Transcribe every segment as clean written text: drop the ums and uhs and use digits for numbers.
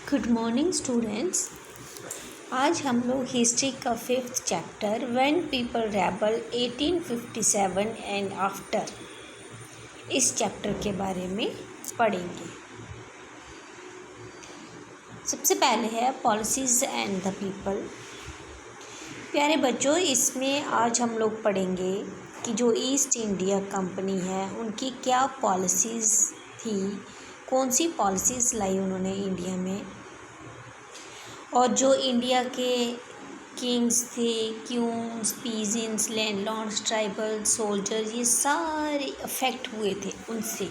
Good morning students. आज हम लोग हिस्ट्री का 5th chapter when people rebel 1857 and after इस चैप्टर के बारे में पढ़ेंगे। सबसे पहले है पॉलिसीज़ एंड द पीपल। प्यारे बच्चों, इसमें आज हम लोग पढ़ेंगे कि जो ईस्ट इंडिया कंपनी है उनकी क्या पॉलिसीज़ थी, कौन सी पॉलिसीज़ लाई उन्होंने इंडिया में, और जो इंडिया के किंग्स थे, क्यून्स, पीजेंट्स, लैंडलॉर्ड्स, ट्राइबल सोल्जर्स, ये सारे अफेक्ट हुए थे उनसे,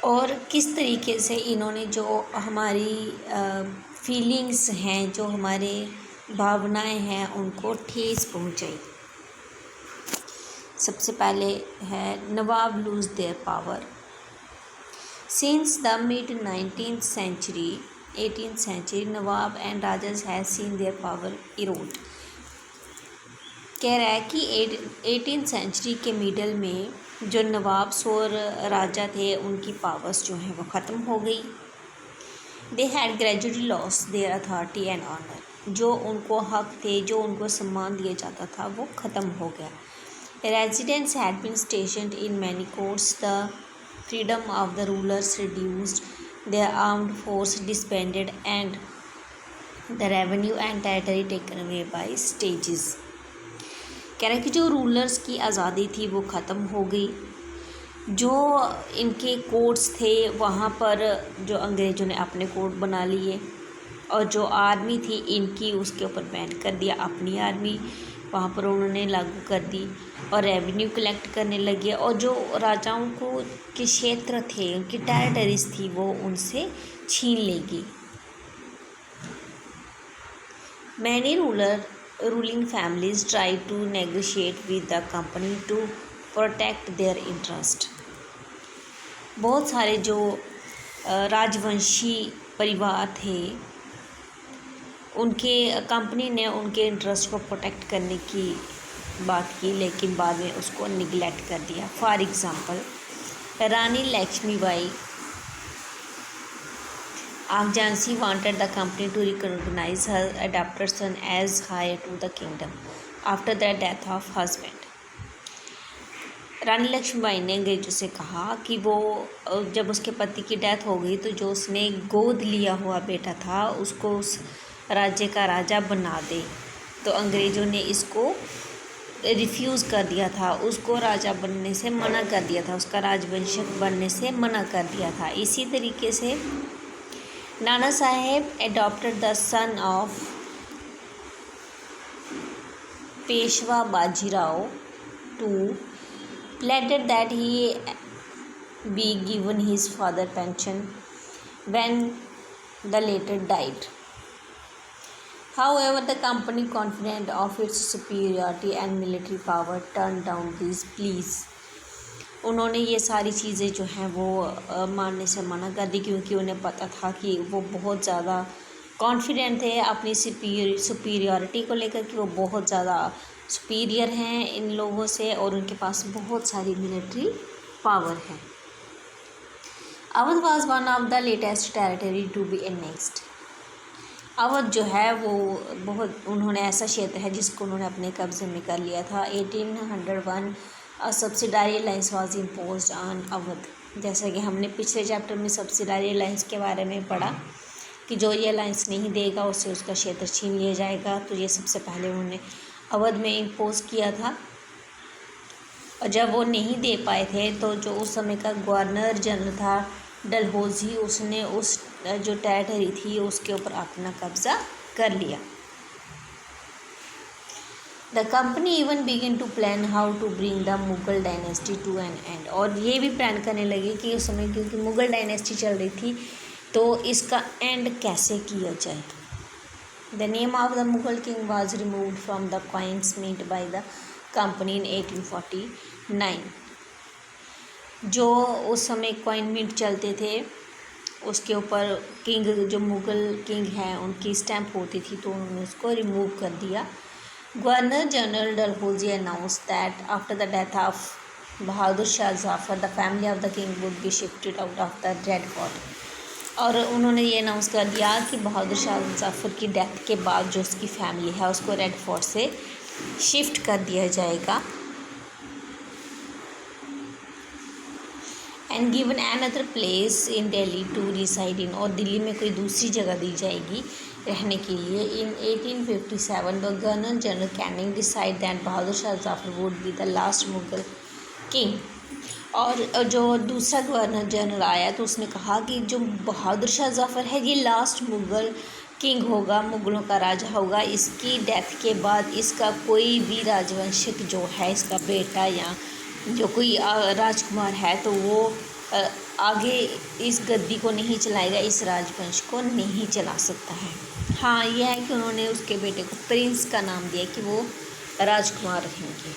और किस तरीके से इन्होंने जो हमारी फीलिंग्स हैं, जो हमारे भावनाएं हैं, उनको ठेस पहुंचाई। सबसे पहले है nawab lose their power. Since the mid-19th century, 18th century, Nawab and Rajas have seen their power erode। कह रहा है कि 18th सेंचुरी के मिडल में जो नवाब्स और राजा थे उनकी पावर्स जो हैं वो ख़त्म हो गई। They had gradually lost their authority and honor। जो उनको हक थे, जो उनको सम्मान दिया जाता था, वो ख़त्म हो गया। Residents had been stationed in many courts। The freedom of the rulers reduced, their armed force disbanded, and the revenue and territory taken away by stages। कह रहा है कि जो रूलर्स की आज़ादी थी वो ख़त्म हो गई। जो इनके कोर्ट्स थे वहाँ पर जो अंग्रेज़ों ने अपने कोर्ट बना लिए, और जो आर्मी थी इनकी उसके ऊपर बैन कर दिया। अपनी आर्मी वहाँ पर उन्होंने लागू कर दी और रेवेन्यू कलेक्ट करने लगे, और जो राजाओं को के क्षेत्र थे, उनकी टेरिटरीज थी, वो उनसे छीन लेगी। Many ruling families try to negotiate with the company to protect their interest. बहुत सारे जो राजवंशी परिवार थे उनके कंपनी ने उनके इंटरेस्ट को प्रोटेक्ट करने की बात की, लेकिन बाद में उसको निगलेक्ट कर दिया। For example, Rani Lakshmibai of Jhansi wanted the company to recognise her adopted son as heir to the kingdom after the death of husband. Rani Lakshmibai ने अंग्रेजों से कहा कि वो जब उसके पति की डेथ हो गई तो जो उसने गोद लिया हुआ बेटा था उसको उस राज्य का राजा बना दे। तो अंग्रेज़ों ने इसको रिफ्यूज़ कर दिया था, उसको राजा बनने से मना कर दिया था, उसका राजवंशक बनने से मना कर दिया था। इसी तरीके से Nana Saheb adopted the son of Peshwa Bajirao to pleaded that he be given his father pension when the later died। However, the company, confident of its superiority and military power, turned down these pleas। उन्होंने ये सारी चीज़ें जो हैं वो मानने से मना कर दी, क्योंकि उन्हें पता था कि वो बहुत ज़्यादा कॉन्फिडेंट थे अपनी सुपीरियॉरिटी को लेकर, कि वो बहुत ज़्यादा सुपीरियर हैं इन लोगों से और उनके पास बहुत सारी मिलिट्री पावर है। Awadh was one of the latest territory to be annexed. Awadh जो है वो बहुत, उन्होंने ऐसा क्षेत्र है जिसको उन्होंने अपने कब्जे में कर लिया था। 1801 subsidiary alliance was imposed on Awadh. जैसा कि हमने पिछले चैप्टर में सब्सिडारी अलायंस के बारे में पढ़ा कि जो ये अलायंस नहीं देगा उससे उसका क्षेत्र छीन लिया जाएगा। तो ये सबसे पहले उन्होंने अवध में इम्पोज किया था, और जब वो नहीं दे पाए थे तो जो उस समय का गवर्नर जनरल था डलहौजी, उसने उस जो टेरिटरी थी उसके ऊपर अपना कब्जा कर लिया। The company even begin to plan how to bring the Mughal dynasty to an end. और ये भी प्लान करने लगे कि उस समय क्योंकि मुगल डायनेस्टी चल रही थी तो इसका एंड कैसे किया जाए। The name of the Mughal king was removed from the coins mint by the company in 1849। जो उस समय कॉइन मिंट चलते थे उसके ऊपर किंग, जो मुग़ल किंग हैं उनकी स्टैम्प होती थी, तो उन्होंने उसको रिमूव कर दिया। Governor general Dalhousie announce that after the death of Bahadur Shah Zafar the family of the king would be shifted out of the red fort. और उन्होंने ये अनाउंस कर दिया कि बहादुर शाह जफ़र की डेथ के बाद जो उसकी फैमिली है उसको रेड फोर्ट से शिफ्ट कर दिया जाएगा and given another place in Delhi to reside in, और दिल्ली में कोई दूसरी जगह दी जाएगी रहने के लिए। इन 1857 the governor general Canning decide that Bahadur Shah Zafar would be the last Mughal king, और जो दूसरा गवर्नर जनरल आया तो उसने कहा कि जो बहादुर शाह जफ़र है ये लास्ट मुग़ल किंग होगा, मुग़लों का राजा होगा। इसकी डेथ के बाद इसका कोई भी राजवंशिक जो है, इसका बेटा या जो कोई राजकुमार है तो वो आगे इस गद्दी को नहीं चलाएगा, इस राजवंश को नहीं चला सकता है। हाँ, यह है कि उन्होंने उसके बेटे को प्रिंस का नाम दिया कि वो राजकुमार रहेंगे।